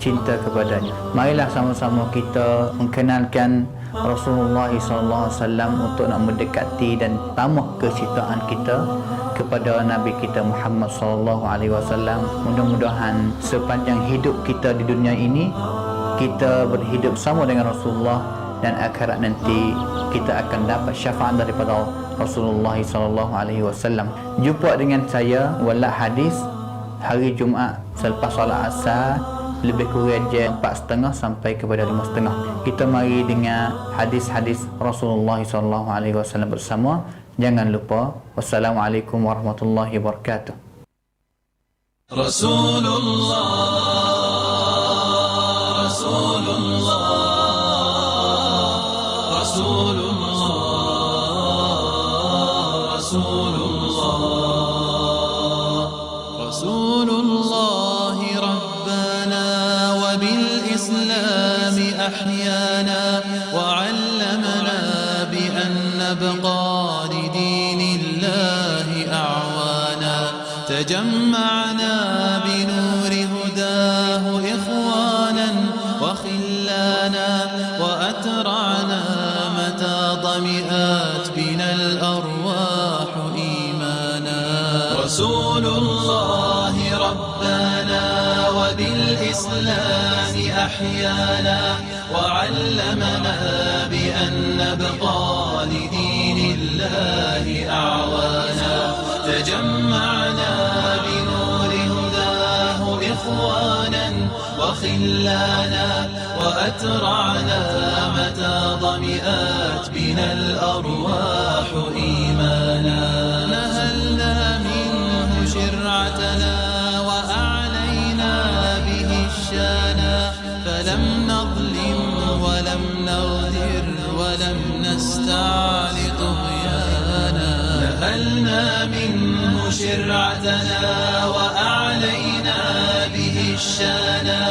cinta kepadanya. Marilah sama-sama kita mengenalkan Rasulullah SAW untuk nak mendekati dan tambah kecintaan kita kepada Nabi kita Muhammad SAW. Mudah-mudahan sepanjang hidup kita di dunia ini kita berhidup sama dengan Rasulullah, dan akhirat nanti kita akan dapat syafaat daripada Rasulullah SAW. Jumpa dengan saya Walad Hadis hari Jumaat selepas solat asar, lebih kurang jam 4.30 sampai kepada 5.30. Kita mari dengar hadis-hadis Rasulullah SAW bersama. Jangan lupa. Wassalamualaikum warahmatullahi wabarakatuh. Rasulullah, Rasulullah, Rasulullah, Rasulullah, Rasulullah Rabbana wa bil Islam ahyana wa 'allamana bi an nabqa li dinillahi a'wana tajama'na bi nuri hudahu ikhwanan wa khillana wa atra'na mata ضمئات بنا الأرواح إيمانا رسول الله ربنا وبالإسلام أحيانا وعلمنا بأن نبقى لدين الله أعوانا تجمعنا بنور هداه إخوانا وخلانا وأترعنا متى ضمئات بنا الأرواح إيمانا نهلنا منه شرعتنا وأعلينا به الشانا فلم نظلم ولم نغدر ولم نستعل طغيانا نهلنا منه شرعتنا وأعلينا به الشانا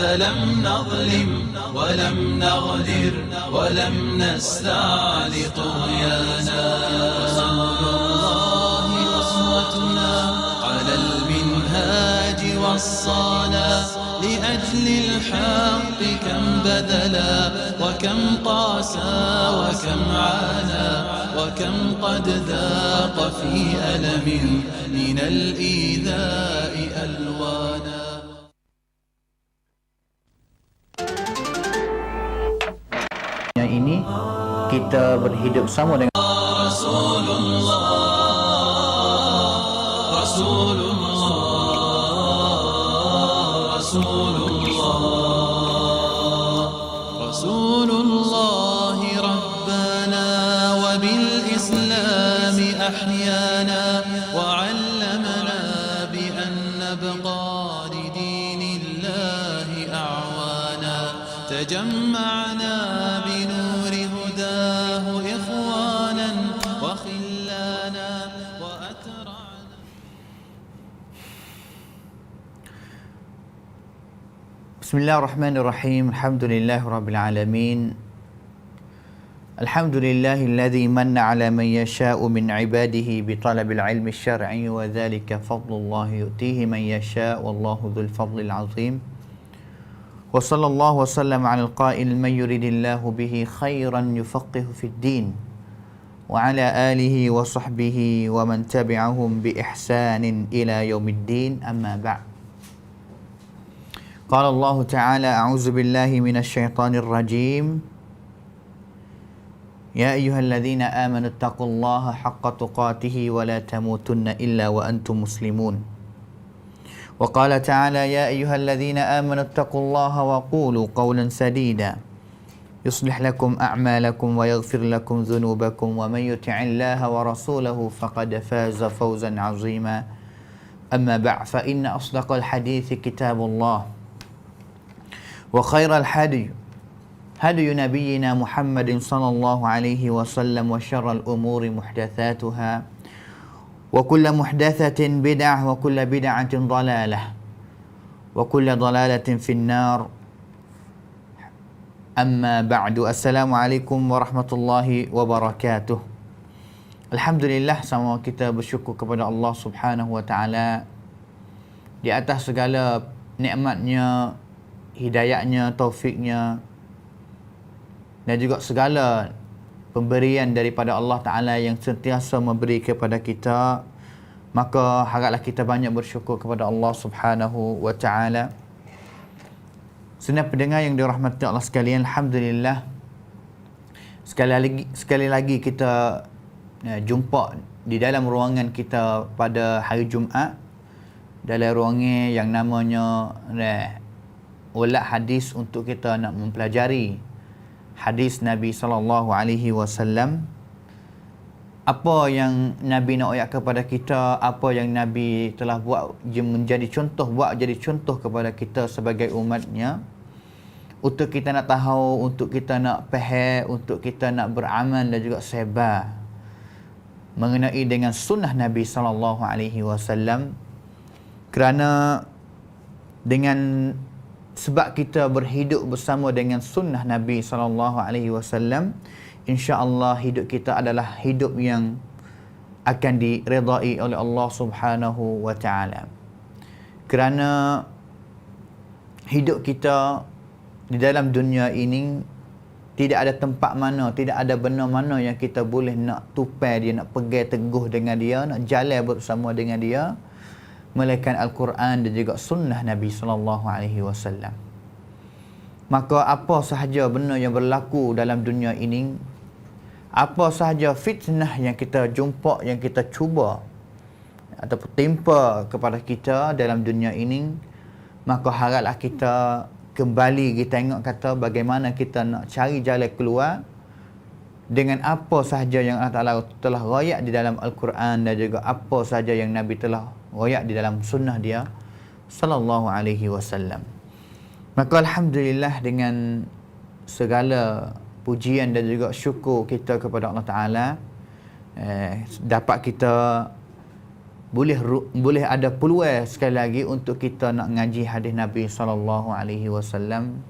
فلم نظلم ولم نغدر ولم نستعل طغيانا رسول الله أسوتنا على المنهاج وصانا لأجل الحق كم بذلا وكم قاسى وكم عانى وكم قد ذاق في ألم من الإيذاء ألوانا. Ini kita berhidup sama dengan Rasulullah, Rasulullah, Rasulullah, Rasulullah Rabbana wa bil Islam ahyana wa 'allamana bi an nabqa li dinillahi a'wana tajama'na Bismillahirrahmanirrahim. Alhamdulillahi rabbil alamin. Alhamdulillahi alladhi manna ala man yasha'u min ibadihi bi talabil ilmi syar'i wa dhalika fadlullahi yu'tihi man yasha' wallahu dhul fadlil azim. Wa sallallahu wa sallam ala al-qa'il man yuridillahu bihi khairan yufaqihu fid din wa ala alihi wa sahbihi wa man tabi'ahum bi ihsanin ila yaumiddin, amma ba'd. قال الله تعالى أعوذ بالله من الشيطان الرجيم يا أيها الذين آمنوا اتقوا الله حق تقاته ولا تموتن إلا وأنتم مسلمون وقال تعالى يا أيها الذين آمنوا اتقوا الله وقولوا قولا سديدا يصلح لكم أعمالكم ويغفر لكم ذنوبكم ومن يطع الله ورسوله فقد فاز فوزا عظيما أما بعد فإن أصدق الحديث كتاب الله وخير الهدي هدي نبينا محمد صلى الله عليه وسلم وشر الأمور محدثاتها وكل محدثة بدعة وكل بدعة ضلالة وكل ضلالة في النار أما بعد. Assalamualaikum warahmatullahi wabarakatuh. Alhamdulillah, sama kita bersyukur kepada Allah Subhanahu wa taala di atas segala nikmatnya hidayahnya, taufiknya dan juga segala pemberian daripada Allah Ta'ala yang sentiasa memberi kepada kita, maka haraplah kita banyak bersyukur kepada Allah Subhanahu wa Ta'ala. Senang pendengar yang dirahmati Allah sekalian, alhamdulillah sekali lagi kita jumpa di dalam ruangan kita pada hari Jumaat, dalam ruangan yang namanya ulat hadis, untuk kita nak mempelajari hadis Nabi SAW. Apa yang Nabi nak ayat kepada kita, apa yang Nabi telah buat menjadi contoh, kepada kita sebagai umatnya, untuk kita nak tahu, untuk kita nak faham, untuk kita nak beramal dan juga sebar mengenai dengan sunnah Nabi SAW. Kerana dengan sebab kita berhidup bersama dengan sunnah Nabi SAW, insya-Allah hidup kita adalah hidup yang akan diredai oleh Allah Subhanahu wa Ta'ala. Kerana hidup kita di dalam dunia ini tidak ada tempat mana, tidak ada benda mana yang kita boleh nak tupai dia, nak pegang teguh dengan dia, nak jalan bersama dengan dia, melainkan Al-Quran dan juga sunnah Nabi SAW. Maka apa sahaja benda yang berlaku dalam dunia ini, apa sahaja fitnah yang kita jumpa, yang kita cuba ataupun timpa kepada kita dalam dunia ini, maka haraplah kita kembali kita tengok kata bagaimana kita nak cari jalan keluar dengan apa sahaja yang Allah Ta'ala telah royak di dalam Al-Quran dan juga apa sahaja yang Nabi telah royak di dalam sunnah dia sallallahu alaihi wasallam. Maka alhamdulillah, dengan segala pujian dan juga syukur kita kepada Allah Ta'ala, dapat kita boleh ada peluang sekali lagi untuk kita nak ngaji hadis Nabi sallallahu alaihi wasallam.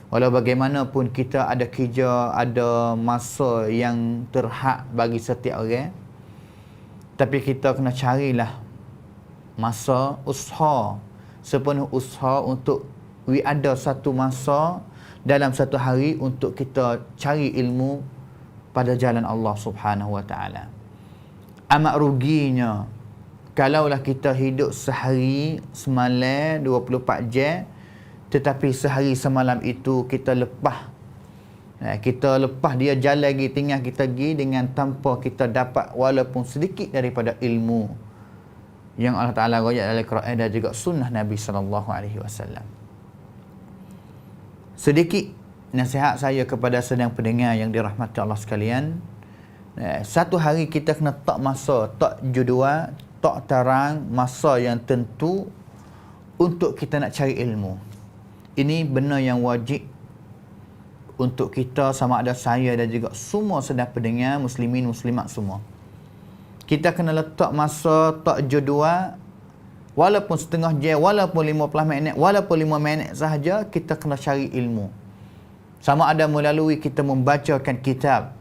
Walau bagaimanapun kita ada kerja, ada masa yang terhad bagi setiap orang, tapi kita kena carilah masa, usaha, sepenuh usaha untuk ada satu masa dalam satu hari untuk kita cari ilmu pada jalan Allah Subhanahu wa Ta'ala. Amat ruginya kalaulah kita hidup sehari semalam 24 jam, tetapi sehari semalam itu kita lepas dia jalan lagi, tinggal kita pergi dengan tanpa kita dapat walaupun sedikit daripada ilmu yang Allah Ta'ala royak dalam Quran dan juga sunnah Nabi SAW. Sedikit nasihat saya kepada sedang pendengar yang dirahmati Allah sekalian. Satu hari kita kena tak masa, tak jadual, tak tarang masa yang tentu untuk kita nak cari ilmu. Ini benda yang wajib untuk kita, sama ada saya dan juga semua sedang pendengar, muslimin, muslimat semua. Kita kena letak masa, tak jadual, walaupun setengah jam, walaupun 15 minit, walaupun 5 minit sahaja, kita kena cari ilmu. Sama ada melalui kita membacakan kitab,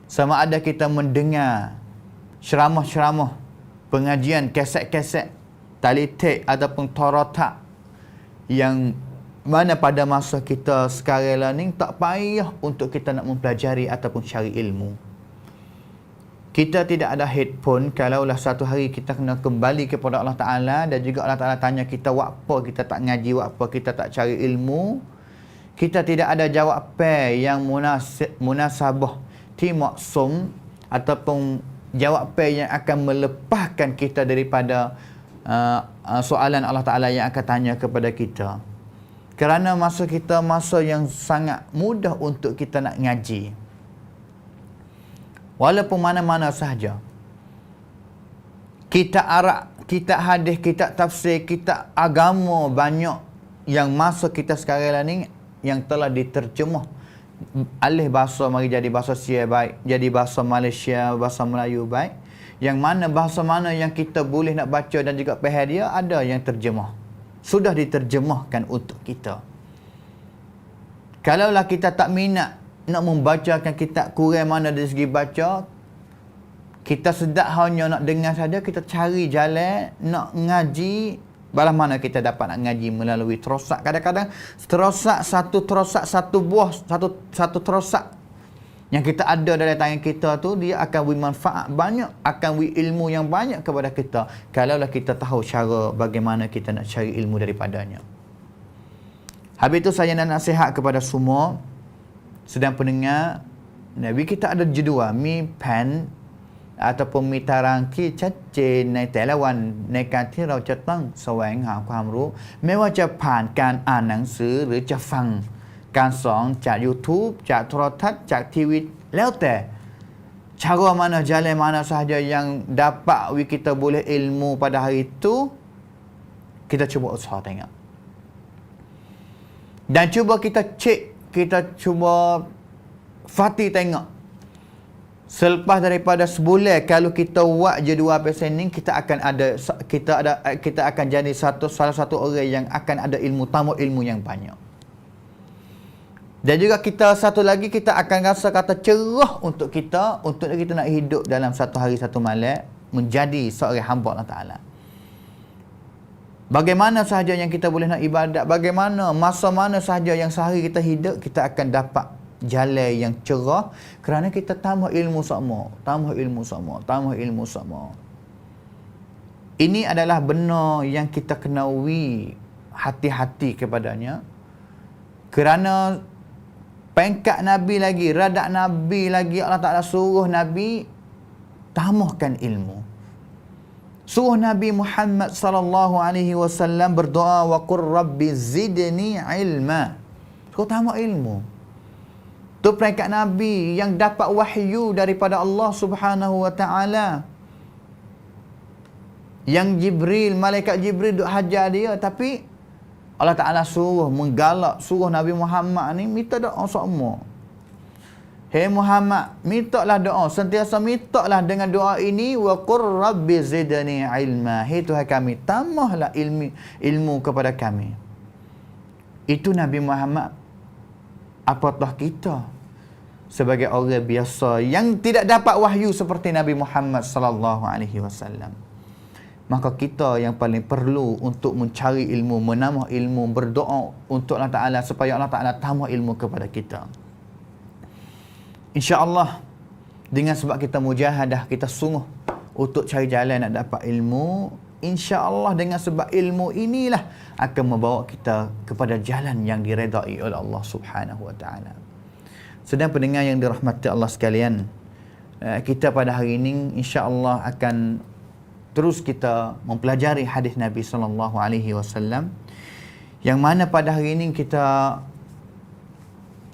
sama ada kita mendengar ceramah-ceramah, pengajian, kaset-kaset, talitik ataupun taratak, yang mana pada masa kita sekarang ni tak payah untuk kita nak mempelajari ataupun cari ilmu. Kita tidak ada headphone kalaulah satu hari kita kena kembali kepada Allah Ta'ala dan juga Allah Ta'ala tanya kita buat apa kita tak ngaji, buat apa kita tak cari ilmu. Kita tidak ada jawapan yang munasabah, timaksum, ataupun jawapan yang akan melepaskan kita daripada soalan Allah Ta'ala yang akan tanya kepada kita. Kerana masa kita masa yang sangat mudah untuk kita nak ngaji, walaupun mana-mana sahaja. Kitab Arab, kitab hadis, kitab tafsir, kitab agama banyak yang masa kita sekarang ni yang telah diterjemah alih bahasa mari jadi bahasa Sia baik, jadi bahasa Malaysia, bahasa Melayu baik. Yang mana bahasa mana yang kita boleh nak baca dan juga faham dia, ada yang terjemah. Sudah diterjemahkan untuk kita. Kalaulah kita tak minat nak membacakan kitab, kurang mana dari segi baca, kita sedap hanya nak dengar saja, kita cari jalan nak ngaji Balas mana kita dapat nak ngaji melalui terosak. Kadang-kadang terosak satu buah, satu terosak yang kita ada dalam tangan kita tu, dia akan beri manfaat banyak, akan beri ilmu yang banyak kepada kita kalaulah kita tahu cara bagaimana kita nak cari ilmu daripadanya. Habis itu saya nak nasihat kepada semua sedang pendengar, Nabi kita ada jadual mi pen ataupun mi tarangki chacheในแต่ละวันในการที่เราจะต้องแสวงหาความรู้ไม่ว่าจะผ่านการอ่านหนังสือหรือจะฟังการสอนจาก YouTube จากโทรทัศน์จากทีวีแล้วแต่cara mana jalan mana sahaja yang dapat kita boleh ilmu pada hari itu, kita cuba usaha tengok dan cuba kita cek, kita cuba Fatih tengok. Selepas daripada sebulan kalau kita buat jadual pesaning, kita akan jadi salah satu orang yang akan ada ilmu, tambah ilmu yang banyak. Dan juga kita satu lagi, kita akan rasa kata cerah untuk kita nak hidup dalam satu hari satu malam menjadi seorang hamba Allah Taala. Bagaimana sahaja yang kita boleh nak ibadat, bagaimana masa mana sahaja yang sehari kita hidup, kita akan dapat jalan yang cerah kerana kita tambah ilmu sama. Ini adalah benar yang kita kenaui hati-hati kepadanya. Kerana pangkat Nabi lagi, radak Nabi lagi, Allah Ta'ala suruh Nabi tambahkan ilmu. Suruh Nabi Muhammad sallallahu alaihi wasallam berdoa, wa qur rabbi zidni ilma. Suruh tambah ilmu. Tu peringkat Nabi yang dapat wahyu daripada Allah Subhanahu wa Ta'ala. Yang malaikat Jibril duk hajar dia, tapi Allah Ta'ala suruh menggalak, suruh Nabi Muhammad ni minta doa semua. Hei Muhammad, mintalah doa, sentiasa mintalah dengan doa ini, wa qur rabbi zidni ilma. Hei Tuhan kami, tambahlah ilmu kepada kami. Itu Nabi Muhammad. Apatah kita sebagai orang biasa yang tidak dapat wahyu seperti Nabi Muhammad sallallahu alaihi wasallam. Maka kita yang paling perlu untuk mencari ilmu, menambah ilmu, berdoa untuk Allah Ta'ala supaya Allah Ta'ala tambah ilmu kepada kita. InsyaAllah dengan sebab kita mujahadah, kita sungguh untuk cari jalan nak dapat ilmu, InsyaAllah dengan sebab ilmu inilah akan membawa kita kepada jalan yang diredai oleh Allah Subhanahu Wa Taala. Sedang pendengar yang dirahmati Allah sekalian, kita pada hari ini insyaAllah akan terus kita mempelajari hadis Nabi sallallahu alaihi wasallam, yang mana pada hari ini kita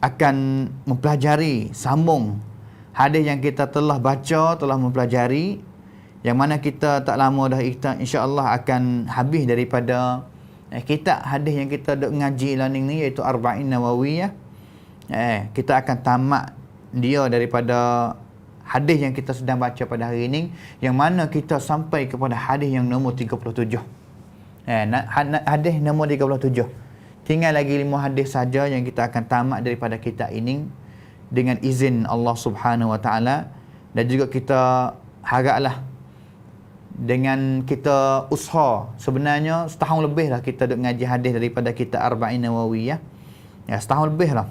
akan mempelajari sambung hadis yang kita telah baca, telah mempelajari, yang mana kita tak lama dah insya-Allah akan habis daripada kitab hadis yang kita dok ngaji learning ni, iaitu Arba'in Nawawiyah. Kita akan tamat dia daripada hadis yang kita sedang baca pada hari ini, yang mana kita sampai kepada hadis yang nombor 37. Hadis nombor 37. Tinggal lagi 5 hadis saja yang kita akan tamat daripada kitab ini dengan izin Allah Subhanahu Wa Taala. Dan juga kita haraplah dengan kita usaha, sebenarnya setahun lebih lah kita duk ngaji hadis daripada kitab Arba'in Nawawiyah. Setahun lebih lah.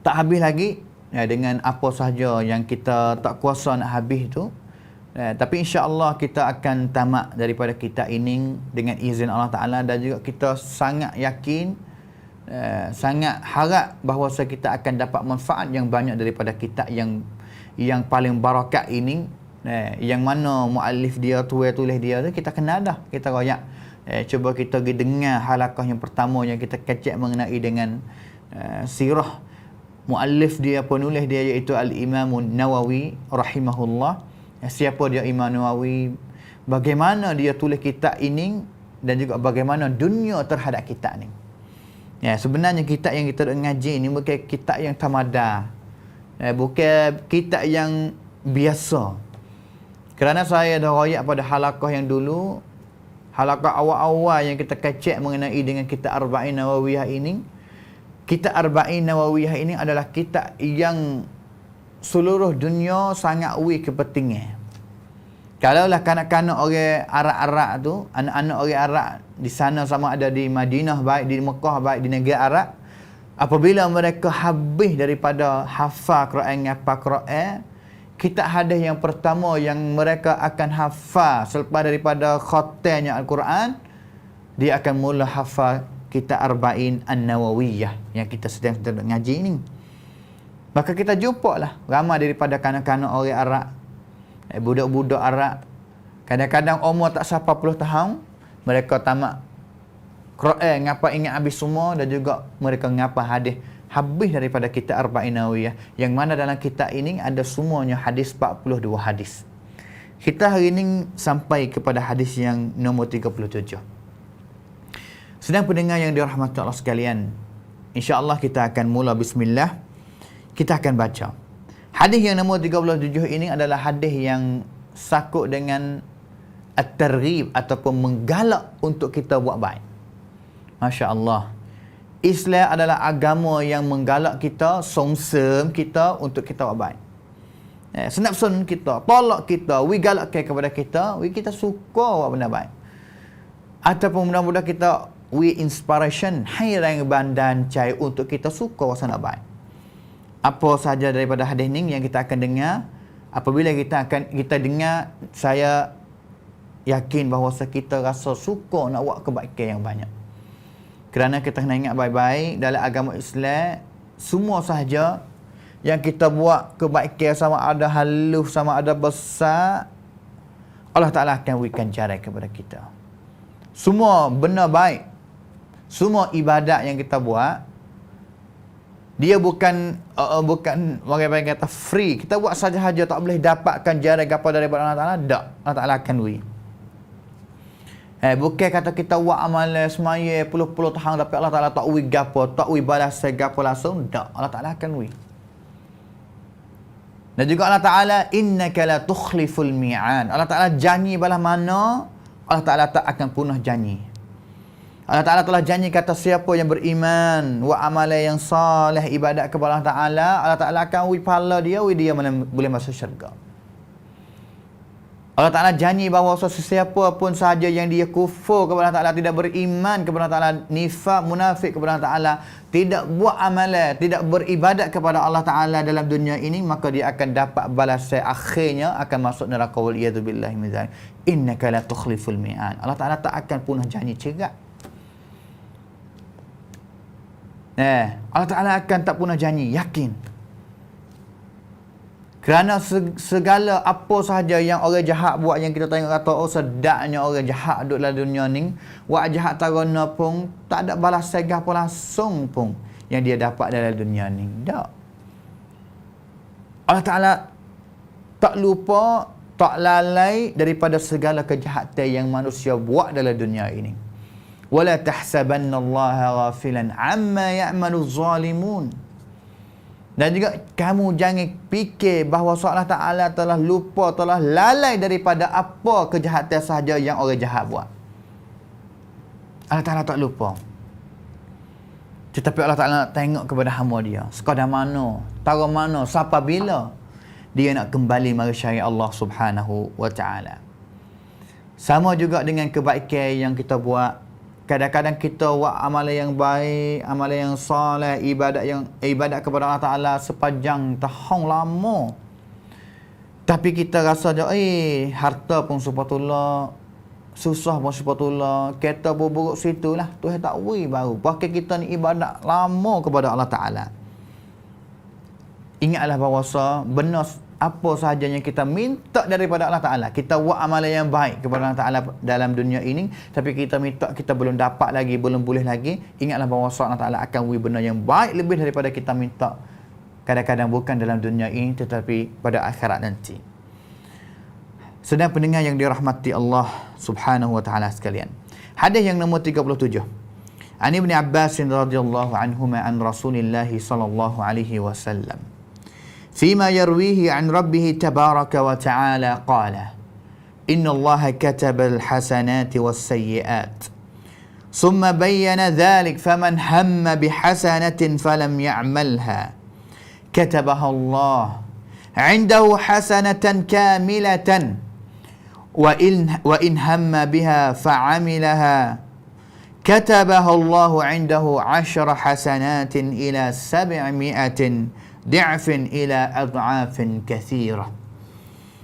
Tak habis lagi dengan apa sahaja yang kita tak kuasa nak habis tu. Tapi insya-Allah kita akan tamat daripada kitab ini dengan izin Allah Ta'ala. Dan juga kita sangat yakin, sangat harap bahawa kita akan dapat manfaat yang banyak daripada kitab yang paling barakat ini, yang mana muallif dia, tulis dia tu kita kenal dah, kita royak. Cuba kita pergi dengar halaqah yang pertama yang kita kecek mengenai dengan sirah muallif dia, penulis dia, iaitu Al-Imam Nawawi rahimahullah. Siapa dia Imam Nawawi, bagaimana dia tulis kitab ini, dan juga bagaimana dunia terhadap kitab ni. Sebenarnya kitab yang kita ngaji ni bukan kitab yang tamada, bukan kitab yang biasa. Kerana saya dah royak pada halaqah yang dulu, halaqah awal-awal yang kita kecek mengenai dengan kitab Arba'in Nawawiyah ini. Kitab Arba'in Nawawiyah ini adalah kitab yang seluruh dunia sangat kepentingan. Kalaulah kanak-kanak orang Arab tu, anak-anak orang Arab di sana, sama ada di Madinah baik, di Mekah baik, di negara Arab, apabila mereka habis daripada hafal Quran, ngapal Quran, kita hadis yang pertama yang mereka akan hafal selepas daripada khatamnya Al-Quran, dia akan mula hafal kitab Arba'in An-Nawawiyah yang kita sedang ngaji ni. Maka kita jumpa lah ramai daripada kanak-kanak orang Arab, budak-budak Arab, kadang-kadang umur tak sampai 10 tahun, mereka tamat Quran, ngapa ingat habis semua, dan juga mereka ngapa hadis habis daripada kitab Arba'in Nawawiyah, yang mana dalam kitab ini ada semuanya hadis, 42 hadis. Kita hari ini sampai kepada hadis yang nombor 37. Sedang pendengar yang dirahmati Allah sekalian, insya-Allah kita akan mula bismillah. Kita akan baca hadis yang nombor 37 ini. Adalah hadis yang sakut dengan at-targhib ataupun menggalak untuk kita buat baik. Masya-Allah. Islam adalah agama yang menggalak kita, songsem kita untuk kita buat baik. Senapsun kita, tolak kita, we galakkan kepada kita, kita suka buat benda baik. Ataupun mudah-mudahan kita we inspiration, hairang bandan cai untuk kita suka buat sana baik. Apa saja daripada hadis ini yang kita akan dengar, apabila kita dengar, saya yakin bahawa kita rasa suka nak buat kebaikan yang banyak. Kerana kita kena ingat baik-baik, dalam agama Islam, semua sahaja yang kita buat kebaikan, sama ada halus, sama ada besar, Allah Ta'ala akan berikan jaran kepada kita. Semua benda baik, semua ibadat yang kita buat, dia bukan bagaimana kata free. Kita buat saja-saja, tak boleh dapatkan jaran apa daripada Allah Ta'ala. Tak. Allah Ta'ala akan beri. Bukan kata kita buat amalan semaya puluh-puluh tahun tapi Allah Ta'ala tak beri gapo, tak beri balas gapo langsung. Tak. Allah Ta'ala akan beri. Dan juga Allah Ta'ala, innaka la tukhliful mi'ad. Allah Ta'ala janji balas mana, Allah Ta'ala tak akan punah janji. Allah Ta'ala telah janji kata siapa yang beriman, buat amalan yang salih, ibadat kepada Allah Ta'ala, Allah Ta'ala akan beri pahala dia, dia boleh masuk syurga. Allah Ta'ala janji bahawa sesiapa pun sahaja yang dia kufur kepada Allah Ta'ala, tidak beriman kepada Allah Ta'ala, nifaq, munafik kepada Allah Ta'ala, tidak buat amalan, tidak beribadat kepada Allah Ta'ala dalam dunia ini, maka dia akan dapat balasan akhirnya akan masuk neraka. Waliyadzubillahi min dzalik. Innaka la tukhliful mi'ad. Allah Ta'ala tak akan punah janji cerak. Allah Ta'ala akan tak punah janji, yakin. Kerana segala apa sahaja yang orang jahat buat, yang kita tengok kata, oh sedapnya orang jahat duduk dalam dunia ni, buat jahat tarana pun, tak ada balasan apa langsung pun yang dia dapat dalam dunia ni. Tak. Allah Ta'ala tak lupa, tak lalai daripada segala kejahatan yang manusia buat dalam dunia ini. Wala tahsabannallaha ghafilan amma ya'malu zalimun. Dan juga kamu jangan fikir bahawa Allah Ta'ala telah lupa, telah lalai daripada apa kejahatan sahaja yang orang jahat buat. Allah Ta'ala tak lupa. Tetapi Allah Ta'ala tengok kepada hamba dia. Sekadar mana, tara mana, sampai bila dia nak kembali mari syariat Allah Subhanahu wa Ta'ala. Sama juga dengan kebaikan yang kita buat. Kadang-kadang kita buat amalan yang baik, amalan yang soleh, ibadat kepada Allah Ta'ala sepanjang tahun lama. Tapi kita rasa je, harta pun subhanallah, susah pun subhanallah, kereta buruk situ lah, Tuhan tak beri baru. Pakai kita ni ibadat lama kepada Allah Ta'ala. Ingatlah bahawa benar apa sahaja yang kita minta daripada Allah Ta'ala, kita buat amalan yang baik kepada Allah Ta'ala dalam dunia ini, tapi kita minta kita belum dapat lagi, belum boleh lagi, ingatlah bahawa Allah Ta'ala akan beri benda yang baik lebih daripada kita minta. Kadang-kadang bukan dalam dunia ini, tetapi pada akhirat nanti. Sedang pendengar yang dirahmati Allah Subhanahu wa Ta'ala sekalian, hadis yang nombor 37. An Ibn Abbas radhiyallahu anhuma an Rasulillah sallallahu alaihi wasallam فيما يرويه عن ربه تبارك وتعالى قال إن الله كتب الحسنات والسيئات ثم بين ذلك فمن هم بحسنة فلم يعملها كتبها الله عنده حسنة كاملة وإن هم بها فعملها كتبها الله عنده 10 حسنات إلى 700 ضعف إلى أضعاف كثيرة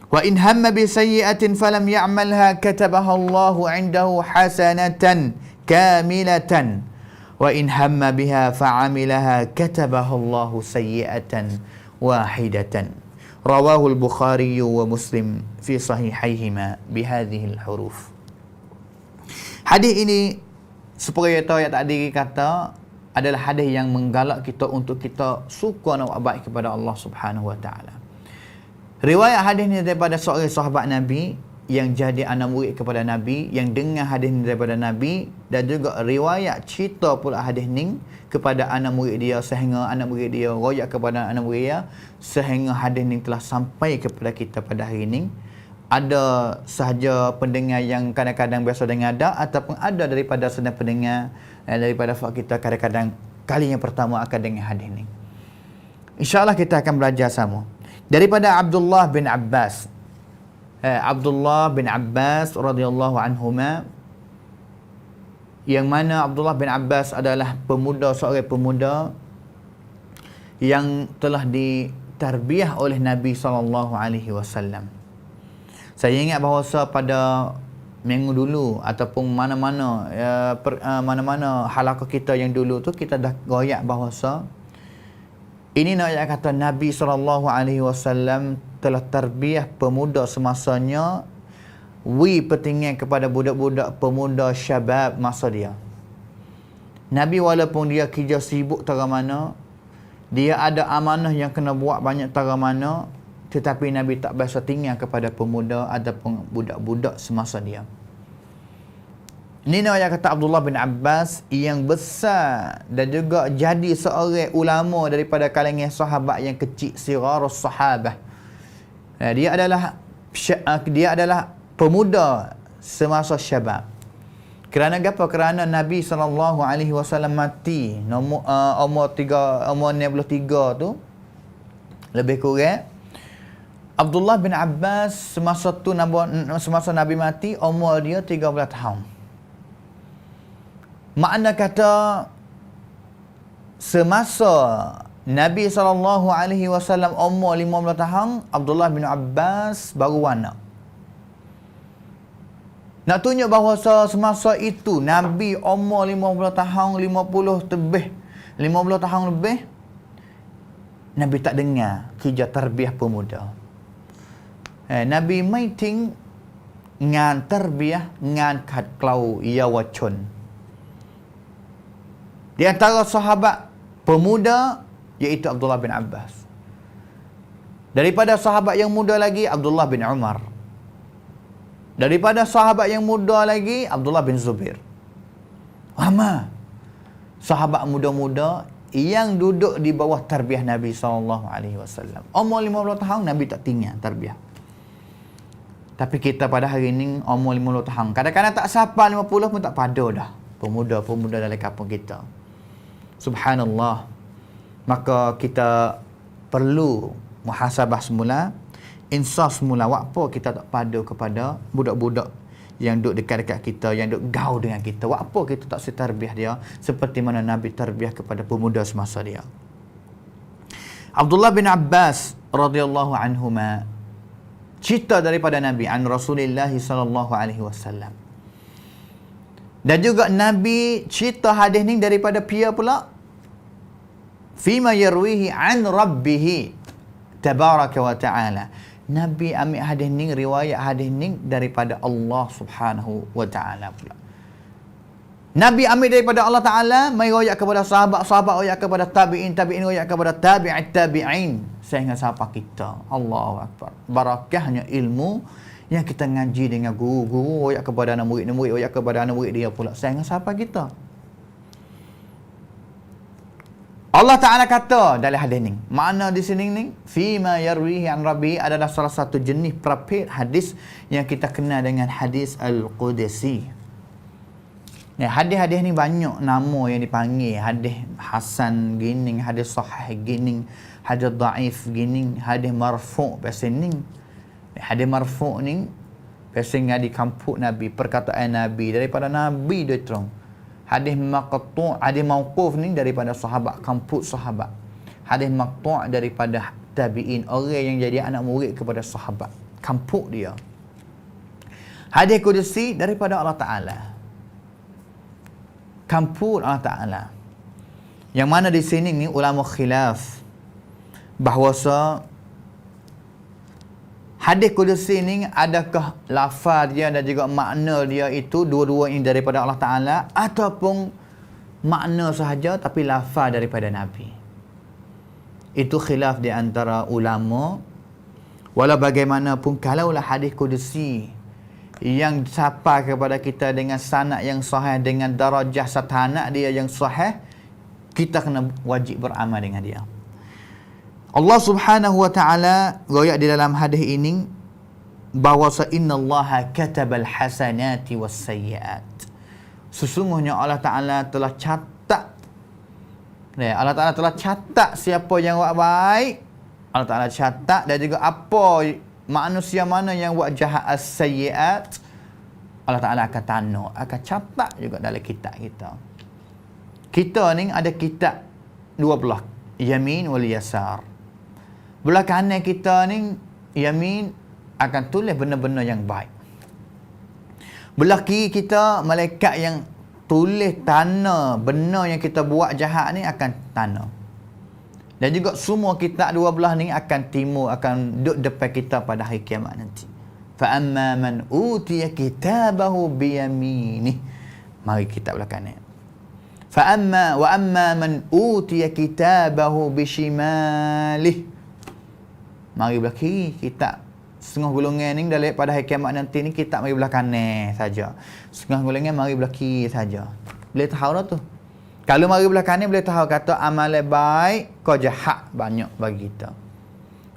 وإن هم بسيئة فلم يعملها كتبها الله عنده حسنة كاملة وإن هم بها فعملها كتبها الله سيئة واحدة رواه البخاري ومسلم في صحيحيهما بهذه الحروف. Hadis ini supaya tahu yang tadi kata adalah hadis yang menggalak kita untuk kita suka nak buat baik kepada Allah Subhanahu Wa Taala. Riwayat hadis ni daripada seorang sahabat Nabi yang jadi anak murid kepada Nabi, yang dengar hadis ni daripada Nabi, dan juga riwayat cerita pula hadis ni kepada anak murid dia, sehingga anak murid dia royak kepada anak murid dia, sehingga hadis ni telah sampai kepada kita pada hari ini. Ada sahaja pendengar yang kadang-kadang biasa dengar ada, ataupun ada daripada sedang pendengar daripada kita kadang-kadang kali yang pertama akan dengar hadis ni. InsyaAllah kita akan belajar sama. Daripada Abdullah bin Abbas, Abdullah bin Abbas radhiyallahu anhuma, yang mana Abdullah bin Abbas adalah seorang pemuda yang telah ditarbiyah oleh Nabi SAW. Saya ingat bahawa pada minggu dulu ataupun mana-mana halaqah kita yang dulu tu, kita dah goyak bahawa ini nak kata Nabi SAW telah tarbiyah pemuda semasanya, petinggan kepada budak-budak pemuda syabab masa dia. Nabi walaupun dia kerja sibuk tara mana, dia ada amanah yang kena buat banyak tara mana, tetapi Nabi tak biasa tinggal kepada pemuda ataupun budak-budak semasa dia. Ini yang kata Abdullah bin Abbas yang besar dan juga jadi seorang ulama daripada kalangan sahabat yang kecil, sirarus sahabah. Dia adalah pemuda semasa syabab. Kerana apa? Kerana Nabi SAW mati umur 63 tu lebih kurang. Abdullah bin Abbas semasa Nabi mati umur dia 13 tahun. Makna kata semasa Nabi SAW umur 15 tahun, Abdullah bin Abbas baru anak. Nak tunjuk bahawa semasa itu Nabi umur 15 tahun, 15 tahun lebih, Nabi tak dengar kerja tarbiyah pemuda. Nabi meeting ngan tarbiyah ngan kat klau yawachon. Di antara sahabat pemuda iaitu Abdullah bin Abbas. Daripada sahabat yang muda lagi Abdullah bin Umar. Daripada sahabat yang muda lagi Abdullah bin Zubair. Lama sahabat muda-muda yang duduk di bawah tarbiyah Nabi SAW. Umur 15 tahun Nabi tak tinggal tarbiyah. Tapi kita pada hari ini umur 50 tahun. Kadang-kadang tak sampai 50 pun tak pada dah. Pemuda-pemuda dalam kampung kita. Subhanallah. Maka kita perlu muhasabah semula, insaf semula. Apa kita tak pada kepada budak-budak yang duduk dekat-dekat kita, yang duduk gaul dengan kita. Apa kita tak setarbiah dia seperti mana Nabi tarbiah kepada pemuda semasa dia. Abdullah bin Abbas radhiyallahu anhuma cerita daripada Nabi an Rasulullah sallallahu alaihi wasallam. Dan juga Nabi cerita hadis ni daripada pia pula. Fima yarwihi an rabbih tabaraka wa ta'ala. Nabi ambil hadis ni, riwayat hadis ni daripada Allah Subhanahu wa ta'ala pula. Nabi ambil daripada Allah Ta'ala, mai royak kepada sahabat-sahabat, royak kepada tabi'in, royak kepada tabi'at tabi'in, sehingga sampai kita. Allahu Akbar. Barakahnya ilmu yang kita ngaji dengan guru-guru, royak kepada anak murid, royak kepada anak murid dia pula, sehingga sampai kita. Allah Ta'ala kata dalam hadis ni, makna di sini ni, fima yarwihi an rabbi adalah salah satu jenis prapit hadis yang kita kenal dengan hadis Al-Qudsi. Hadis-hadis ni banyak nama yang dipanggil. Hadis Hasan gini, hadis Sahih gini, hadis Dhaif gini, hadis Marfu' biasa ni. Hadis Marfu' ni Pasal ngadi kampuk Nabi, perkataan Nabi daripada Nabi dia terang. Hadis maqtu', hadis mauquf ni daripada sahabat, kampuk sahabat. Hadis maqtu' daripada tabi'in, orang yang jadi anak murid kepada sahabat. Kampuk dia. Hadis kudusi daripada Allah Ta'ala. Kampuk Allah Ta'ala. Yang mana di sini ni ulama khilaf bahawasa hadis kudusi ni adakah lafaz dia dan juga makna dia itu dua-dua ini daripada Allah Ta'ala ataupun makna sahaja tapi lafaz daripada Nabi. Itu khilaf di antara ulama. Walau bagaimanapun kalaulah hadis kudusi yang sampai kepada kita dengan sanad yang sahih, dengan darajah satanak dia yang sahih, kita kena wajib beramal dengan dia. Allah Subhanahu wa taala royak di dalam hadis ini bahawa innallaha katabal hasanati was sayyiat. Sesungguhnya Allah Taala telah catat. Allah Taala telah catat siapa yang buat baik. Allah Taala catat, dan juga apa manusia mana yang buat jahat as-sayyiat, Allah Taala akan tanda, akan catat juga dalam kitab kita. Kita ni ada kitab dua belah, yamin wal yasar. Belah kanan kita ni yamin akan tulis benda-benda yang baik. Belah kiri kita malaikat yang tulis tanda benda yang kita buat jahat ni akan tanda. Dan juga semua kitab dua belah ni akan timur, akan duduk depan kita pada hari kiamat nanti. Fa amma man utiya kitabahu bi yaminih. Mari kita belah kanan. Fa amma wa amma man utiya kitabahu bi shimalih. Mari belah kiri kitab. Setengah golongan ni dalam pada hari kiamat nanti ni kitab mari belah kanan saja. Setengah golongan mari belah kiri saja. Boleh tahu dah tu. Kalau mari belah kanan boleh tahu kata amalan baik kau jahat banyak bagi kita.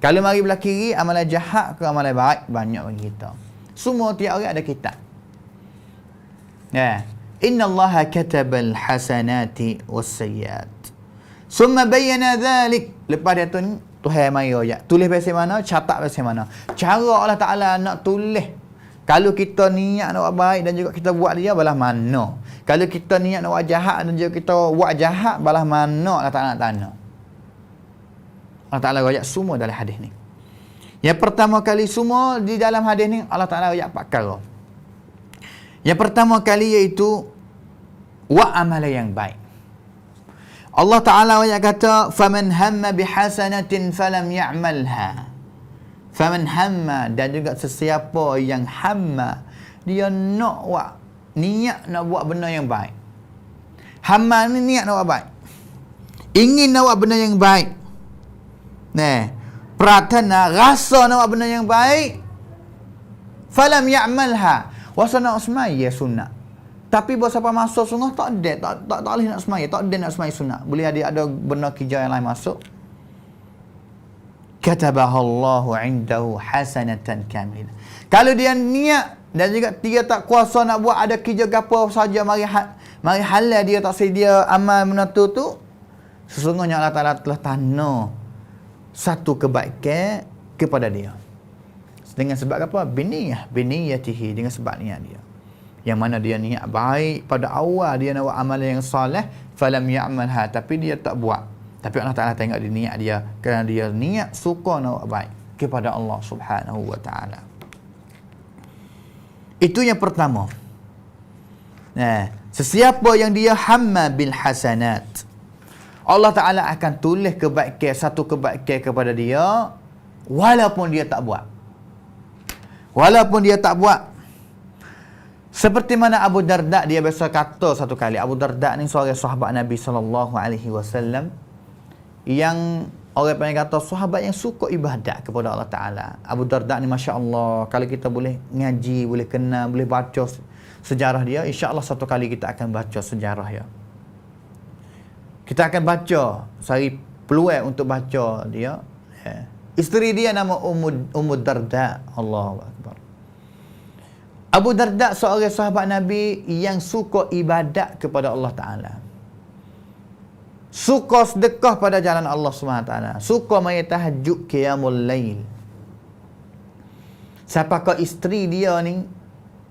Kalau mari belah kiri amalan jahat kau amalan baik banyak bagi kita. Semua tiap orang ada kitab. Ya. Innallaha katabal hasanati was sayyiat. Summa bayyana dhalik. Lepas dia tu ni Tuhan mari royak. Tulis bahasa mana, catat bahasa mana. Cara Allah Taala nak tulis. Kalau kita niat nak buat baik dan juga kita buat dia balas mana. Kalau kita niat nak buat jahat dan juga kita buat jahat balas mana Allah Taala nak tanya. Allah Taala royak semua dalam hadis ni. Yang pertama kali semua di dalam hadis ni Allah Taala royak 4 perkara. Yang pertama kali iaitu buat amalan yang baik. Allah Ta'ala banyak kata, فَمَنْ هَمَّ بِحَسَنَةٍ فَلَمْ يَعْمَلْهَا. فَمَنْ هَمَّ, dan juga sesiapa yang hamma, dia nak buat, niat nak buat benda yang baik. Hamma ni niat nak buat baik. Ingin nak buat benda yang baik. Pratana, rasa nak buat benda yang baik. فَلَمْ يَعْمَلْهَا. Wasa nak semaya sunat. Tapi bila siapa masuk sunat tak boleh nak semaya, tak ada nak semaya sunat. Boleh ada benda kerja yang lain masuk. Katabahallahu indahu hasanatan kamilah. Kalau dia niat dan juga dia tak kuasa nak buat ada kerja gapo saja mari halal dia tak sedia amal menatu tu, sesungguhnya Allah Taala telah tanda satu kebaikan kepada dia. Dengan sebab apa? Biniyatihi, dengan sebab niat dia. Yang mana dia niat baik pada awal dia nak buat amalan yang soleh, falam ya'malha, tapi dia tak buat. Tapi Allah Taala tengok di niat dia, kerana dia niat suka nak buat baik kepada Allah Subhanahu wa taala. Itu yang pertama. Sesiapa yang dia hamma bil hasanat, Allah Taala akan tulis kebaikan, satu kebaikan kepada dia walaupun dia tak buat. Walaupun dia tak buat. Seperti mana Abu Darda dia biasa kata satu kali. Abu Darda ni seorang sahabat Nabi SAW yang orang panggil kata sahabat yang suka ibadat kepada Allah Ta'ala. Abu Darda ni Masya Allah, kalau kita boleh ngaji, boleh kenal, boleh baca sejarah dia, insya-Allah satu kali kita akan baca sejarah dia. Kita akan baca, cari peluang untuk baca dia. Isteri dia nama Ummu Darda. Allahu Akbar. Abu Darda seorang sahabat Nabi yang suka ibadat kepada Allah Ta'ala. Suka sedekah pada jalan Allah SWT. Suka main tahajud qiyamul lail. Siapa ke isteri dia ni,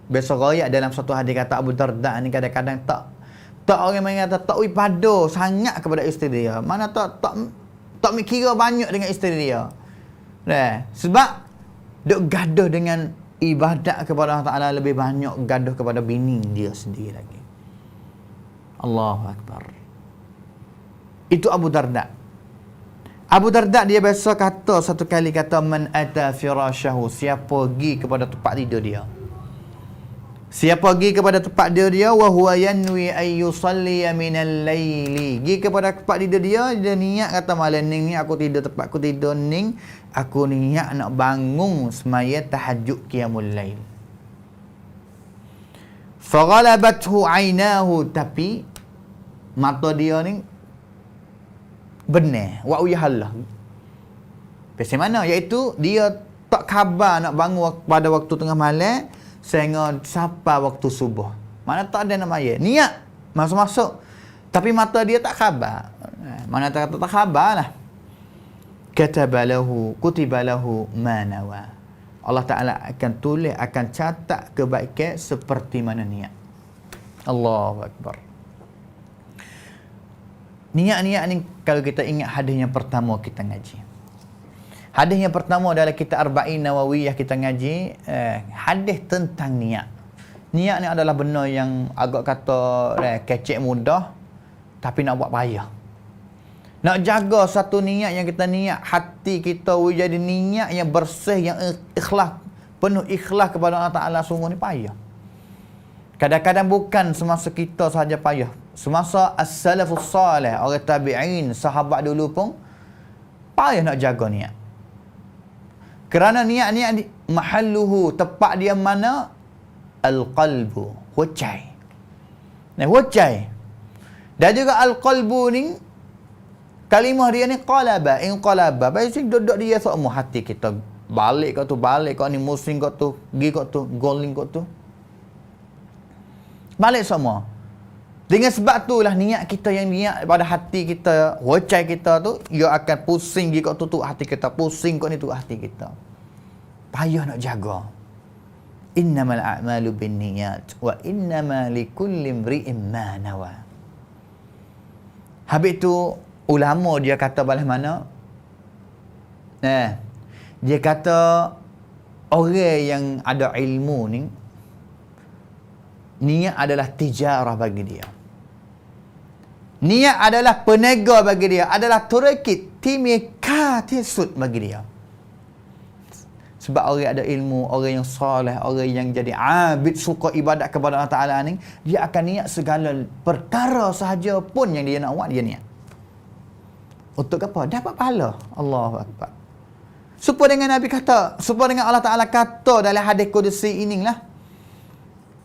biasa royak dalam satu hadis kata Abu Darda ni, kadang-kadang tak orang mengata tak pada sangat kepada isteri dia. Mana tak kira banyak dengan isteri dia. Sebab duk gaduh dengan ibadat kepada Allah Ta'ala lebih banyak gaduh kepada bini dia sendiri lagi. Allahu Akbar. Itu Abu Darda. Abu Darda dia biasa kata satu kali, kata man ata firasyahu, siapa pergi kepada tempat tidur dia, siapa pergi kepada tempat tidur dia, wa huwa yanwi ay yusalli minal laili, pergi kepada tempat tidur dia niat kata malam ni aku tidur tempat aku tidur ni, aku niat nak bangun semaya tahajud qiyamul lail. Faghalabathu ainahu, tapi mata dia ni benar wa uyahallah. Pasal mana? Iaitu dia tak khabar nak bangun pada waktu tengah malam sehingga sampai waktu subuh. Mana tak ada nak maya. Niat masuk-masuk, tapi mata dia tak khabar. Mana tak khabar lah. Kutiba lahu ma nawa. Allah Ta'ala akan tulis, akan catat kebaikan seperti mana niat. Allahu Akbar. Niat-niat ni kalau kita ingat hadis yang pertama kita ngaji. Hadis yang pertama adalah kita Arba'in Nawawiyah kita ngaji, hadis tentang niat. Niat ni adalah benda yang agak kata kecek mudah, tapi nak buat payah. Nak jaga satu niat yang kita niat, hati kita jadi niat yang bersih, yang ikhlas, penuh ikhlas kepada Allah Ta'ala, sungguh ni payah. Kadang-kadang bukan semasa kita sahaja payah. Semasa as-salafus salih, orang tabi'in, sahabat dulu pun payah nak jaga niat. Kerana niat-niat mahalluhu, tempat dia mana? Al-qalbu, hucai. Hucai. Dan juga al-qalbu ni, kalimah dia ni qalaba, inqalaba. Biasanya duduk dia semua hati kita. Balik kau ni, musim kau tu, pergi kau tu, goling kau tu. Balik semua. Dengan sebab itulah niat kita yang niat pada hati kita, hucai kita tu, ia akan pusing pergi kau tu hati kita, pusing kau ni tu hati kita. Payah nak jaga. Innamal a'malu binniyat wa innama likulli imri'in ma nawa. Habis tu ulama dia kata balas mana? Dia kata orang yang ada ilmu ni, niat adalah tijarah bagi dia. Niat adalah peniaga bagi dia, adalah turakit timika tisut bagi dia. Sebab orang ada ilmu, orang yang soleh, orang yang jadi abid, suka ibadat kepada Allah Ta'ala ni, dia akan niat segala perkara sahaja pun yang dia nak buat, dia niat. Untuk apa? Dapat pahala. Allahu Akbar. Supaya dengan Nabi kata, supaya dengan Allah Ta'ala kata dalam hadis Qudsi inilah,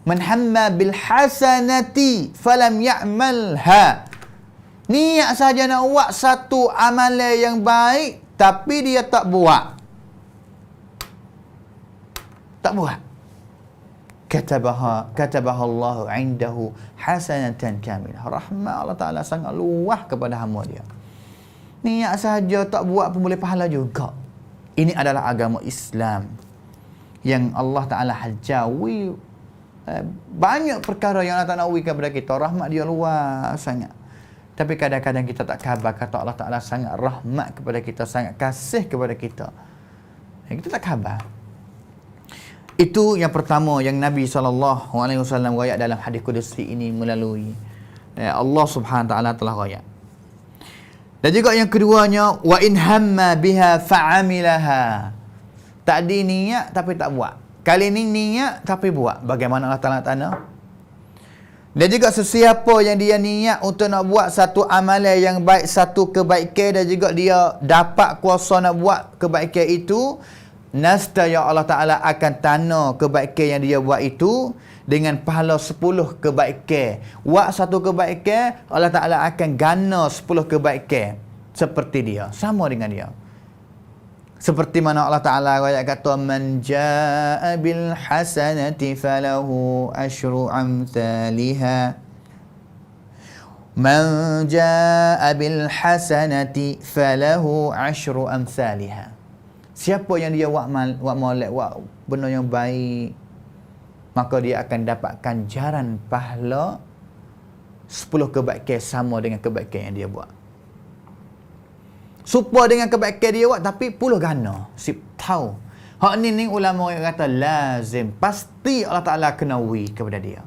man hamma bil hasanati falam ya'malha. Niat saja nak buat satu amalan yang baik, tapi dia tak buat. Tak buat. Katabaha Allah indahu hasanatan kamilah. Rahmat Allah Ta'ala sangat luas kepada hamba dia. Niat saja tak buat pun boleh pahala juga. Ini adalah agama Islam yang Allah Ta'ala hajawi banyak perkara yang Allah Ta'ala nawi kepada kita. Rahmat dia luas sangat. Tapi kadang-kadang kita tak khabar kata Allah Ta'ala sangat rahmat kepada kita, sangat kasih kepada kita. Kita tak khabar. Itu yang pertama yang Nabi SAW rakyat dalam hadis Qudsi ini melalui Allah Subhanahu Wa Ta'ala telah rakyat. Dan juga yang keduanya, wa in hamma biha fa'amilaha. Tadi niat tapi tak buat. Kali ni niat tapi buat. Bagaimana Allah Ta'ala tanya? Dan juga sesiapa yang dia niat untuk nak buat satu amalan yang baik, satu kebaikan, dan juga dia dapat kuasa nak buat kebaikan itu, nescaya Allah Ta'ala akan tanda kebaikan yang dia buat itu dengan pahala 10 kebaikan. Buat satu kebaikan, Allah Ta'ala akan gana 10 kebaikan seperti dia, sama dengan dia. Seperti mana Allah Ta'ala ayat kata, man jaa bil hasanati falahu asyru amthaliha. Man jaa bil hasanati falahu asyru amthaliha. Siapa yang dia buat molek, buat benda yang baik, maka dia akan dapatkan jaran pahala 10 kebaikan sama dengan kebaikan yang dia buat. Supaya dengan kebaikan dia buat, tapi 10 gana. Sip tahu. Hak ni ulama yang kata lazim. Pasti Allah Ta'ala kena wi kepada dia.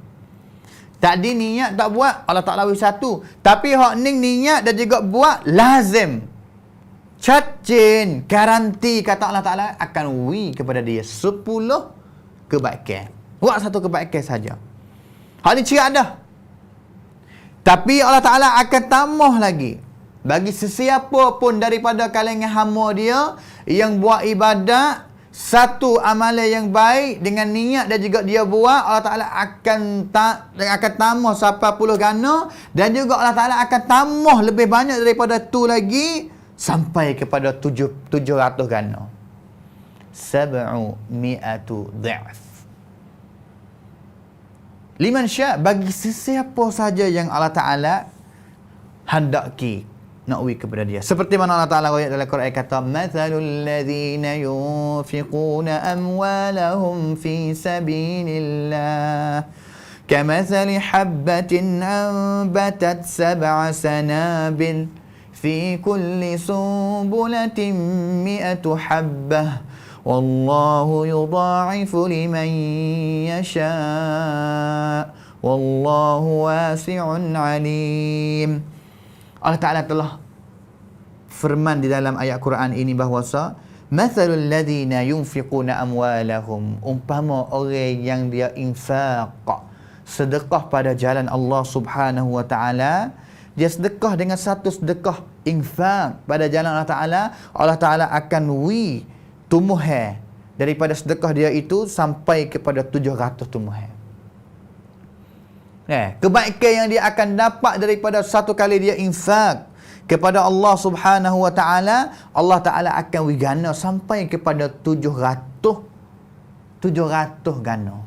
Tadi niat tak buat, Allah Ta'ala wi satu. Tapi hak ni niat dan juga buat, lazim. Cacin, garanti kata Allah Ta'ala akan wi kepada dia 10 kebaikan. Buat satu kebaikan saja. Hal ni cerak dah. Tapi Allah Ta'ala akan tambah lagi. Bagi sesiapa pun daripada kalangan hamba dia yang buat ibadat, satu amalan yang baik dengan niat dan juga dia buat, Allah Ta'ala akan tambah sampai 10 gana, dan juga Allah Ta'ala akan tambah lebih banyak daripada tu lagi sampai kepada 700 gana. 700 dha'f. Liman sya', bagi sesiapa saja yang Allah Ta'ala hendaki nak wi kepada dia. Seperti mana Allah Ta'ala ayat dalam Quran kata, "Mathalul ladzina yunfiquna amwalahum fi sabilillah kamathali habbatin anbatat sab'a sanabil fi kulli sunbulatin mi'atu habbah wallahu yudha'ifu liman yasha' wallahu wasi'un 'alim." Allah Ta'ala telah firman di dalam ayat Quran ini bahawasa mathalul ladzina yunfiquna amwalahum, umpama orang yang dia infaq, sedekah pada jalan Allah Subhanahu wa Ta'ala. Dia sedekah dengan satu sedekah infaq pada jalan Allah Ta'ala, Allah Ta'ala akan wi tumbuhan daripada sedekah dia itu sampai kepada 700 tumbuhan. Kebaikan yang dia akan dapat daripada satu kali dia infak kepada Allah Subhanahu wa Ta'ala, Allah Ta'ala akan wigana sampai kepada 700 gana.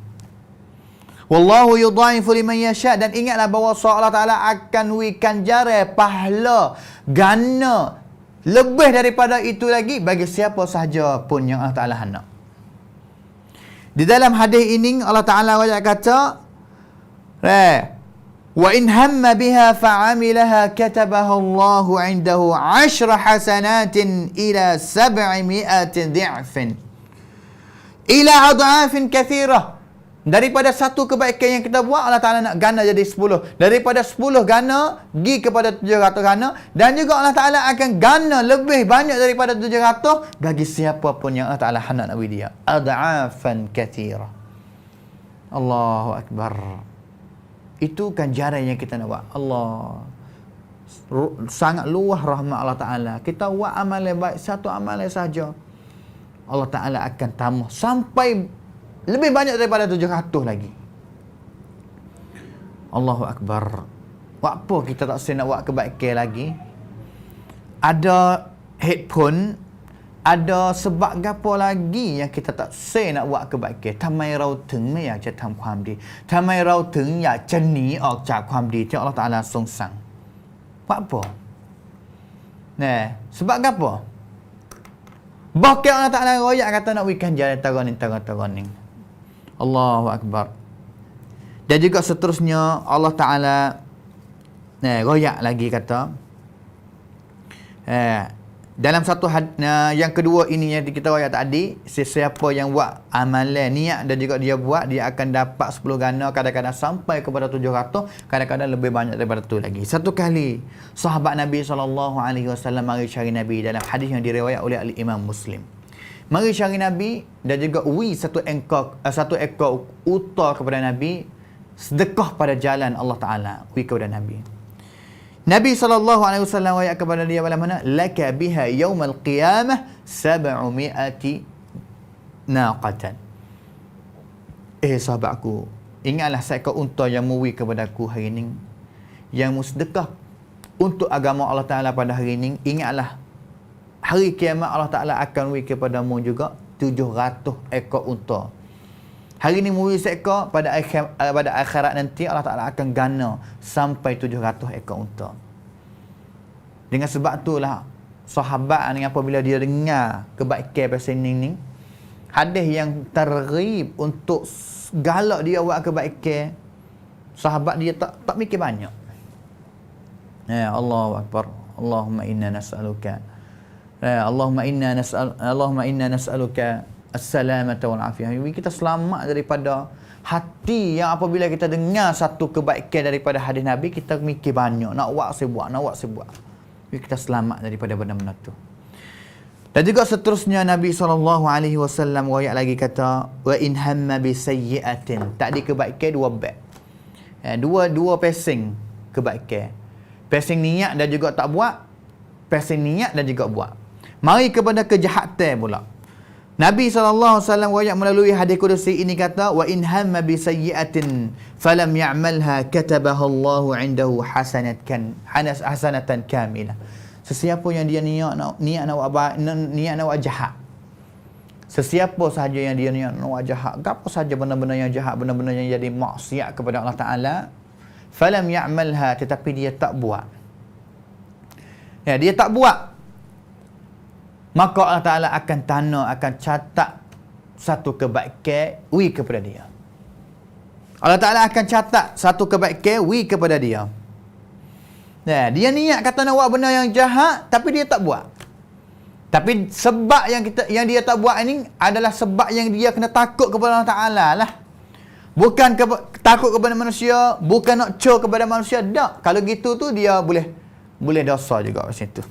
Wallahu yudha'ifu liman yasha', dan ingatlah bahawa Allah Ta'ala akan wikan jara pahala gana lebih daripada itu lagi bagi siapa sahaja pun yang Allah Ta'ala hendak. Di dalam hadis ini Allah Ta'ala kata, wa in hamma biha fa'amilaha katabaha Allahu 'indahu 10 hasanatin ila 700 dhi'fin ila adhafin kathirah. Daripada satu kebaikan yang kita buat, Allah Ta'ala nak gana jadi 10. Daripada 10 gana pergi kepada 700 gana, dan juga Allah Ta'ala akan gana lebih banyak daripada 700 bagi siapa pun yang Allah Ta'ala hendak nak beri dia. Adhafan kathirah. Allahu Akbar. Itu kan jalan yang kita nak buat. Allah sangat luas rahmat Allah Ta'ala. Kita buat amalan baik, satu amalan saja, Allah Ta'ala akan tambah sampai lebih banyak daripada 700 lagi. Allahu Akbar. Buat apa kita tak nak buat kebaikan lagi? Ada headphone, ada sebab gapo lagi yang kita tak nak buat kebaikan. ทำไมเราถึงไม่อยากจะทำความดี ทำไมเราถึงอยากจะหนีออกจากความดีที่ Allah Ta'ala ทรงสั่ง Buat apa? Sebab gapo? Bahkan Allah Ta'ala royak kata nak wikan jalan taraning. Allahu Akbar. Dan juga seterusnya Allah Ta'ala royak lagi kata, dalam satu yang kedua ini yang kita royak tadi, sesiapa yang buat amalan niat dan juga dia buat, dia akan dapat 10 gana, kadang-kadang sampai kepada 700, kadang-kadang lebih banyak daripada tu lagi. Satu kali sahabat Nabi SAW mari cari Nabi dalam hadis yang diriwayat oleh Imam Muslim. Mari cari Nabi dan juga satu ekor unta kepada Nabi, sedekah pada jalan Allah Ta'ala, kepada Nabi. Nabi SAW ayat kepada dia bagaimana? Laka biha yawmal qiyamah 700 naqatan. Sahabatku, ingatlah seekor unta yang muwi kepada aku hari ini, yang musdekah untuk agama Allah Ta'ala pada hari ini. Ingatlah hari kiamat Allah Ta'ala akan muwi kepadamu juga 700 ekor unta. Hari ini muwi seekor, pada akhirat nanti Allah Ta'ala akan gana sampai 700 ekor unta. Dengan sebab itulah sahabat ni apabila dia dengar kebaikan pasal ni, hadis yang targhib untuk galak dia buat kebaikan, sahabat dia tak mikir banyak. Ya, Allahu akbar. Allahumma inna nas'aluka Allahumma inna nas'aluka as-salamata wal afiyah. Kita selamat daripada hati yang apabila kita dengar satu kebaikan daripada hadis Nabi, kita mikir banyak, nak buat saya buat. Kita selamat daripada benda-benda tu. Dan juga seterusnya Nabi SAW royak lagi kata, wa in hamma bi sayyi'atin. Tadi kebaikan dua bab. Dua pesing kebaikan. Pesing niat dan juga tak buat, pesing niat dan juga buat. Mari kepada kejahatan pula. Nabi SAW royak melalui hadis kudusi ini kata, wa in hamma bi sayyi'atin falam ya'malha katabaha Allahu 'indahu hasanatan kamilah. Sesiapa yang dia niat nak buat jahat. Sesiapa sahaja yang dia niat nak buat jahat, apa sahaja benda-benda yang jahat, benda-benda yang jadi maksiat kepada Allah Taala, falam ya'malha, tetapi dia tak buat. Ya, dia tak buat. Maka Allah Ta'ala akan akan catat satu kebaikan kepada dia. Allah Ta'ala akan catat satu kebaikan kepada dia. Nah, dia niat kata nak buat benda yang jahat, tapi dia tak buat. Tapi sebab yang dia tak buat ini adalah sebab yang dia kena takut kepada Allah Ta'ala lah. Bukan takut kepada manusia, bukan nak cur kepada manusia. Tak. Kalau gitu tu dia boleh dosa juga macam tu.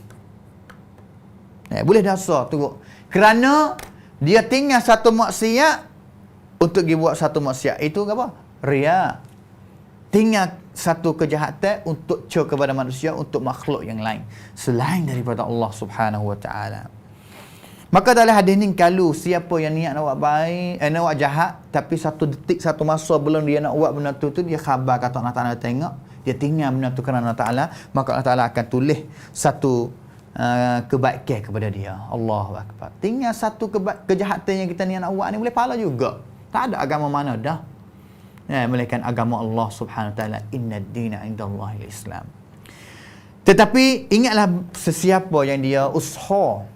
Boleh dosa tu. Kerana dia tinggal satu maksiat untuk dia buat satu maksiat. Itu apa? Riya. Tinggal satu kejahatan untuk cur kepada manusia, untuk makhluk yang lain selain daripada Allah Subhanahu wa taala. Maka dalam hadis ni, kalau siapa yang niat nak buat baik, nak buat jahat, tapi satu detik, satu masa belum dia nak buat benda tu dia khabar kata Allah Taala tengok, dia tinggal benda tu kerana Allah Taala, maka Allah Taala akan tulis satu kebaikan kepada dia. Allahu akbar. Tinggal satu kejahatan yang kita niat nak buat ni boleh pahala juga. Tak ada agama mana dah. Melainkan agama Allah Subhanahu wa taala, inna ad-dina 'indallahi al-Islam. Tetapi ingatlah sesiapa yang dia usaha.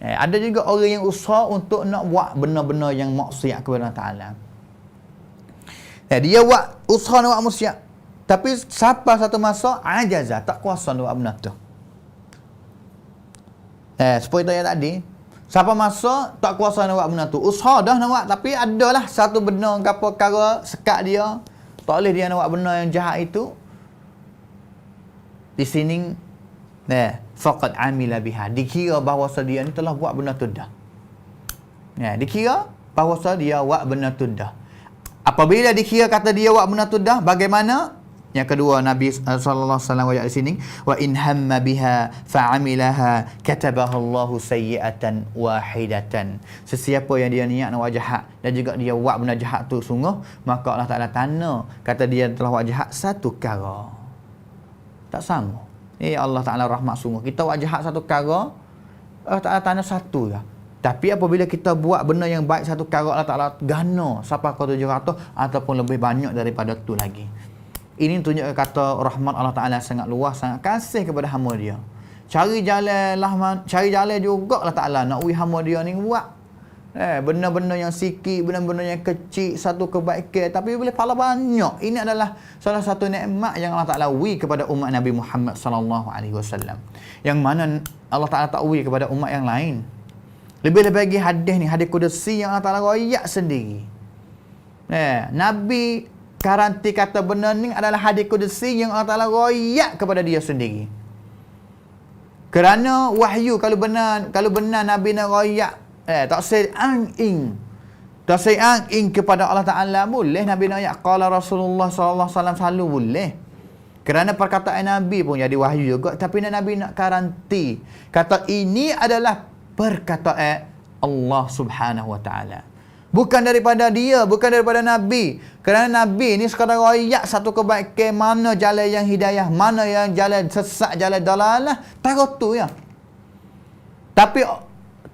Ada juga orang yang usaha untuk nak buat benda-benda yang maksiat kepada Allah Taala. Dia buat usaha nak buat maksiat, tapi sampai satu masa ajaza, tak kuasa nak buat benda tu. Seperti tanya tadi, siapa masa tak kuasa nak buat benda tu, usaha dah nak buat, tapi adalah satu benda apa perkara sekat dia, tak boleh dia nak buat benda yang jahat itu. Di sini faqad amila biha, dikira bahawa dia ni telah buat benda tu dah. Dikira bahawa dia buat benda tu dah. Apabila dikira kata dia buat benda tu dah, bagaimana? Yang kedua, Nabi sallallahu alaihi wasallam di sini, wa in hamma biha fa'amilaha katabaha Allahu sayyi'atan wahidatan. Sesiapa yang dia niat nak buat jahat dan juga dia buat benda jahat tu sungguh, maka Allah Taala tanda kata dia telah buat jahat satu perkara. Tak sama. Allah Taala rahmat sungguh. Kita buat jahat satu perkara, Allah Taala tanda satu je. Tapi apabila kita buat benda yang baik satu perkara, Allah Taala gana sampai ke 700 ataupun lebih banyak daripada tu lagi. Ini tunjuk kata rahmat Allah Ta'ala sangat luas, sangat kasih kepada hamba dia. Cari jalan juga Allah Ta'ala nak hamba dia ni buat. Benda-benda yang sikit, benda-benda yang kecil, satu kebaikan, tapi boleh pahala banyak. Ini adalah salah satu nikmat yang Allah Ta'ala kepada umat Nabi Muhammad SAW. Yang mana Allah Ta'ala tak kepada umat yang lain. Lebih-lebih lagi hadis ni, hadis kudusi yang Allah Ta'ala royak sendiri. Nabi garanti kata benda ni adalah hadis kudusi yang Allah Ta'ala royak kepada dia sendiri. Kerana wahyu, kalau benar Nabi nak royak, tak say ang-ing. Tak say ang-ing kepada Allah Ta'ala, boleh Nabi nak royak. Qala Rasulullah SAW selalu boleh. Kerana perkataan Nabi pun jadi wahyu juga. Tapi Nabi nak garanti kata ini adalah perkataan Allah Subhanahu wa Ta'ala. Bukan daripada dia, bukan daripada Nabi. Kerana Nabi ni sekadar royak satu kebaikan, mana jalan yang hidayah, mana yang jalan sesat, jalan dalalah, taruh tu ya. Tapi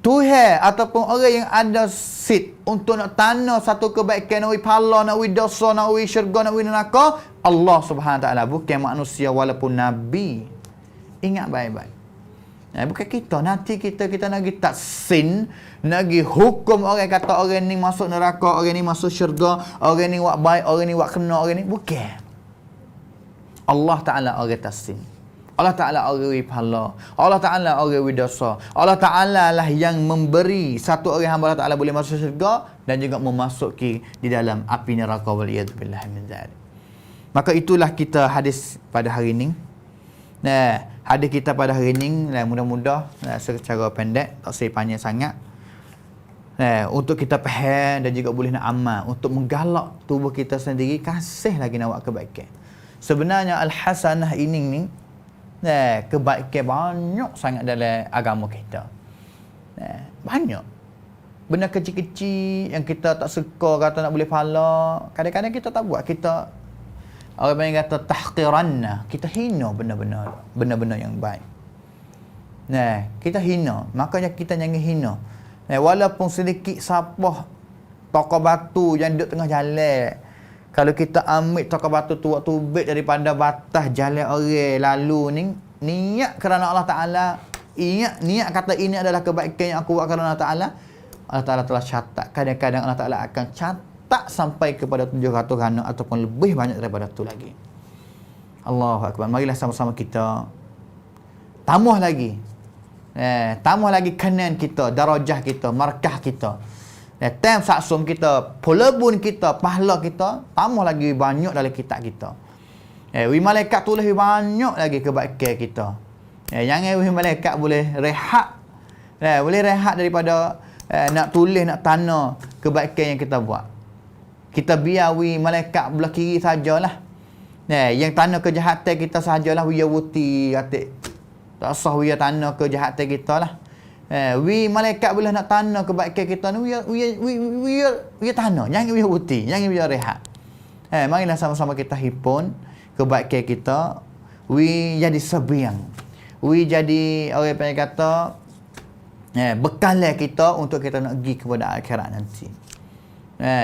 Tuhan ataupun orang yang ada seat untuk nak tanah satu kebaikan, nak pahala, nak dosa, nak syurga, nak neraka, Allah Subhanahu Wa Taala, bukan manusia walaupun Nabi. Ingat baik-baik. Bukan kita. Nanti kita nak pergi taksin, nak pergi hukum orang, kata orang ni masuk neraka, orang ni masuk syurga, orang ni buat baik, orang ni buat kena, orang ni. Bukan. Allah Ta'ala orang taksin. Allah Ta'ala orang beri pahala. Allah Ta'ala orang beri dosa. Allah Ta'ala lah yang memberi satu orang hamba Allah Ta'ala boleh masuk syurga dan juga memasuki di dalam api neraka. Waliyadzubillah min dzalik. Maka itulah kita hadis pada hari ini. Nah, hadis kita pada hari ini mudah-mudah secara pendek, tak saya panjang sangat. Untuk kita faham dan juga boleh nak amal, untuk menggalak tubuh kita sendiri kasih lagi nak buat kebaikan. Sebenarnya al-hasanah ini ni kebaikan banyak sangat dalam agama kita. Banyak. Benda kecil-kecil yang kita tak suka, kata nak boleh pahala, kadang-kadang kita tak buat. Kita orang yang kata tahqiranna, kita hina benda-benda yang baik. Kita hina, makanya kita jangan hina. Walaupun sedikit sapah tokau batu yang duduk tengah jalan, kalau kita ambil tokau batu tu waktu ubik daripada batas jalan orang lalu ni, niat kerana Allah Ta'ala, niat kata ini adalah kebaikan yang aku buat kerana Allah Ta'ala, Allah Ta'ala telah catat. Kadang-kadang Allah Ta'ala akan catat sampai kepada 700 ganda ataupun lebih banyak daripada tu lagi. Allahu Akbar. Marilah sama-sama kita tambah lagi. Tambah lagi kenan kita, darajah kita, markah kita. Time saksum kita, pelebun kita, pahala kita, tambah lagi banyak dalam kitab kita. Malaikat tulis banyak lagi kebaikan kita. Jangan malaikat boleh rehat. Boleh rehat daripada nak tulis, nak tanda kebaikan yang kita buat. Kita biar malaikat belah kiri sajalah. Yang tanda kejahatan kita sajalah, we wuti atik. Tak usah we tanda kejahatan kita lah. Malaikat boleh nak tanda kebaikan kita ni, we tanda. Jangan we wuti, jangan we rehat. Marilah sama-sama kita himpun kebaikan kita. We jadi sebiang. We jadi orang yang kata bekalan kita untuk kita nak pergi kepada akhirat nanti.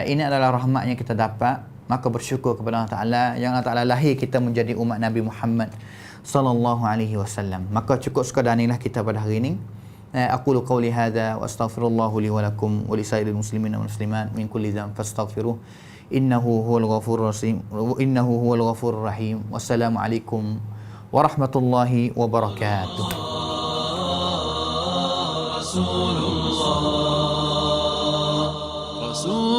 Ini adalah rahmat yang kita dapat. Maka bersyukur kepada Allah Ta'ala yang Allah Ta'ala lahir kita menjadi umat Nabi Muhammad sallallahu alaihi wasallam. Maka cukup sekadar inilah kita pada hari ini. Aqulu qawli hadza wa astaghfirullahu li wa lakum wa li sairil muslimin wal muslimat min kulli dhanb fastaghfiruh innahu huwal ghafurur rahim. Wassalamu alaikum warahmatullahi wabarakatuh. Rasulullah